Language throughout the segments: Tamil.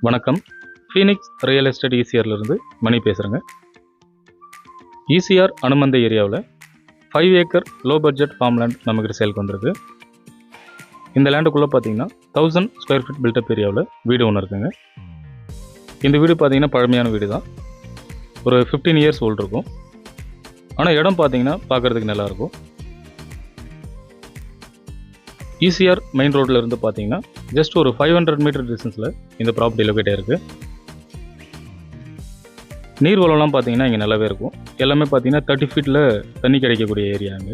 வணக்கம். ஃபீனிக்ஸ் ரியல் எஸ்டேட் ஈசிஆர்லேருந்து மணி பேசுகிறேங்க. ஈசிஆர் அனுமந்தை ஏரியாவில் 5 acre low budget farm land நம்மக்கிட்ட சேலுக்கு வந்திருக்கு. இந்த லேண்டுக்குள்ளே பார்த்தீங்கன்னா 1000 ஸ்கொயர் ஃபீட் பில்டப் ஏரியாவில் வீடு ஒன்று இருக்குங்க. இந்த வீடு பார்த்தீங்கன்னா பழமையான வீடு தான். ஒரு 15 இயர்ஸ் ஓல்டு இருக்கும். ஆனால் இடம் பார்த்தீங்கன்னா பார்க்குறதுக்கு நல்லாயிருக்கும். ஈசிஆர் மெயின் ரோட்டில் இருந்து பார்த்தீங்கன்னா ஜஸ்ட் ஒரு 500 மீட்டர் டிஸ்டன்ஸில் இந்த ப்ராப்பர்ட்டி லொக்கேட் ஆகிருக்கு. நீர்வளம்லாம் பார்த்தீங்கன்னா இங்கே நல்லாவே இருக்கும். எல்லாமே பார்த்தீங்கன்னா 30 ஃபீட்டில் தண்ணி கிடைக்கக்கூடிய ஏரியாங்க.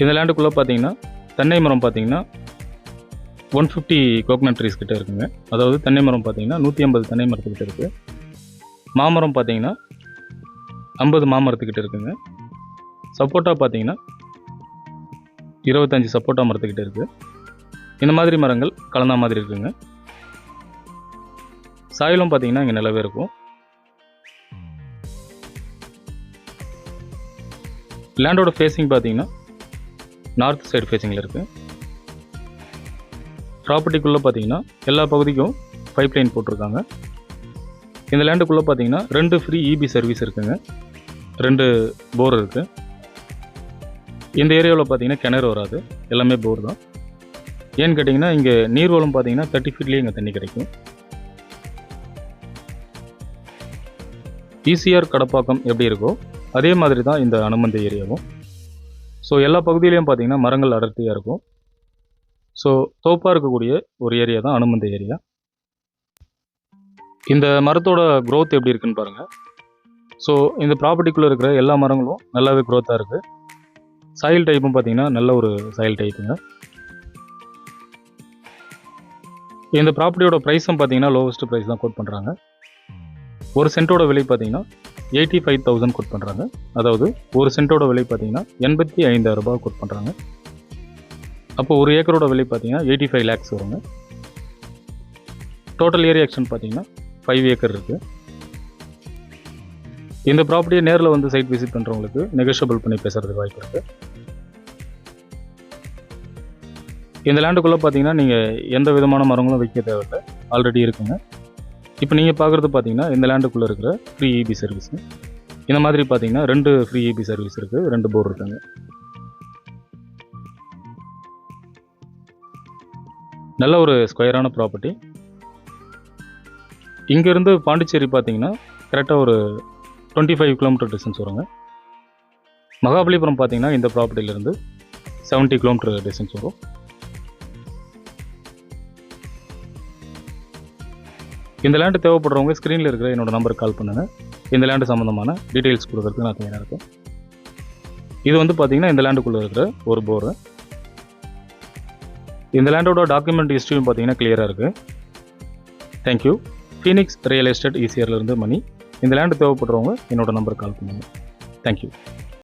இந்த லேண்டுக்குள்ளே பார்த்தீங்கன்னா தென்னை மரம் பார்த்தீங்கன்னா 150 கோகனட் ட்ரீஸ் கிட்ட இருக்குங்க. அதாவது தென்னை மரம் பார்த்தீங்கன்னா 150 தென்னை மரத்துக்கிட்ட இருக்குது. மாமரம் பார்த்தீங்கன்னா 50 மாமரத்துக்கிட்ட இருக்குங்க. சப்போட்டா பார்த்தீங்கன்னா 25 சப்போட்டா மரத்துக்கிட்ட இருக்குது. இந்த மாதிரி மரங்கள் கலந்தா மாதிரி இருக்குங்க. சாயிலும் பார்த்தீங்கன்னா இங்கே நல்லாவே இருக்கும். லேண்டோட ஃபேஸிங் பார்த்தீங்கன்னா நார்த் சைடு ஃபேஸிங்கில் இருக்குது. ப்ராப்பர்ட்டிக்குள்ளே பார்த்தீங்கன்னா எல்லா பகுதிக்கும் பைப் லைன் போட்டிருக்காங்க. இந்த லேண்டுக்குள்ளே பார்த்தீங்கன்னா 2 ஃப்ரீ இபி சர்வீஸ் இருக்குங்க. 2 போர் இருக்குது. இந்த ஏரியாவில் பார்த்தீங்கன்னா கிணறு வராது, எல்லாமே போர் தான். ஏன்னு கேட்டிங்கன்னா இங்கே நீர்வளம் பார்த்தீங்கன்னா 30 ஃபீட்லேயே இங்கே தண்ணி கிடைக்கும். ஈசிஆர் கடப்பாக்கம் எப்படி இருக்கோ அதே மாதிரி தான் இந்த அனுமந்தை ஏரியாவும். ஸோ எல்லா பகுதியிலையும் பார்த்தீங்கன்னா மரங்கள் அடர்த்தியாக இருக்கும். ஸோ தோப்பாக இருக்கக்கூடிய ஒரு ஏரியா தான் அனுமந்தை ஏரியா. இந்த மரத்தோட க்ரோத் எப்படி இருக்குன்னு பாருங்கள். ஸோ இந்த ப்ராப்பர்ட்டிக்குள்ளே இருக்கிற எல்லா மரங்களும் நல்லாவே க்ரோத்தாக இருக்குது. சாயில் டைப்பும் பார்த்தீங்கன்னா நல்ல ஒரு சாயில் டைப்புங்க. இந்த ப்ராப்பர்ட்டியோட ப்ரைஸும் பார்த்தீங்கன்னா லோவஸ்ட் ப்ரைஸ் தான் கோட் பண்ணுறாங்க. ஒரு சென்ட்டோட விலை பார்த்தீங்கன்னா 85,000 கோட் பண்ணுறாங்க. அதாவது ஒரு சென்ட்டோட விலை பார்த்தீங்கன்னா 85,000 ரூபாய் கோட் பண்ணுறாங்க. அப்போ ஒரு ஏக்கரோட விலை பார்த்தீங்கன்னா 85 லேக்ஸ் வருங்க. டோட்டல் ஏரியா எக்ஸ்டென்ட் பார்த்தீங்கன்னா 5 ஏக்கர் இருக்குது. இந்த ப்ராப்பர்ட்டியை நேரில் வந்து சைட் விசிட் பண்ணுறவங்களுக்கு நெகோஷியபிள் பண்ணி பேசுகிறதுக்கு வாய்ப்பு இருக்குது. இந்த லேண்டுக்குள்ளே பார்த்தீங்கன்னா நீங்கள் எந்த விதமான மரங்களும் வைக்க தேவையில்லை, ஆல்ரெடி இருக்குங்க. இப்போ நீங்கள் பார்க்குறது பார்த்தீங்கன்னா இந்த லேண்டுக்குள்ளே இருக்கிற ஃப்ரீ இபி சர்வீஸ். இந்த மாதிரி பார்த்தீங்கன்னா 2 ஃப்ரீ இபி சர்வீஸ் இருக்குது, 2 போர் இருக்குங்க. நல்ல ஒரு ஸ்கொயரான ப்ராப்பர்ட்டி. இங்கேருந்து பாண்டிச்சேரி பார்த்தீங்கன்னா கரெக்டாக ஒரு 25 கிலோமீட்டர் டிஸ்டன்ஸ் வருங்க. மகாபலிபுரம் பார்த்தீங்கன்னா இந்த ப்ராப்பர்ட்டியிலேருந்து 70 கிலோமீட்டர் டிஸ்டன்ஸ் வரும். இந்த லேண்டு தேவைப்படுறவங்க ஸ்க்ரீனில் இருக்கிற என்னோட நம்பருக்கு கால் பண்ணுங்கள். இந்த லேண்டு சம்மந்தமான டீட்டெயில்ஸ் கொடுக்கறதுக்கு நான் தயாராக இருக்கேன். இது வந்து பார்த்தீங்கன்னா இந்த லேண்டுக்குள்ளே இருக்கிற ஒரு போரு. இந்த லேண்டோட டாக்குமெண்ட் ஹிஸ்ட்ரியும் பார்த்தீங்கன்னா கிளியராக இருக்குது. தேங்க்யூ. ஃபீனிக்ஸ் ரியல் எஸ்டேட் ஈசிஆர்லேருந்து மணி. இந்த லேண்டு தேவைப்படுறவங்க என்னோட நம்பருக்கு கால் பண்ணுங்கள். தேங்க்யூ.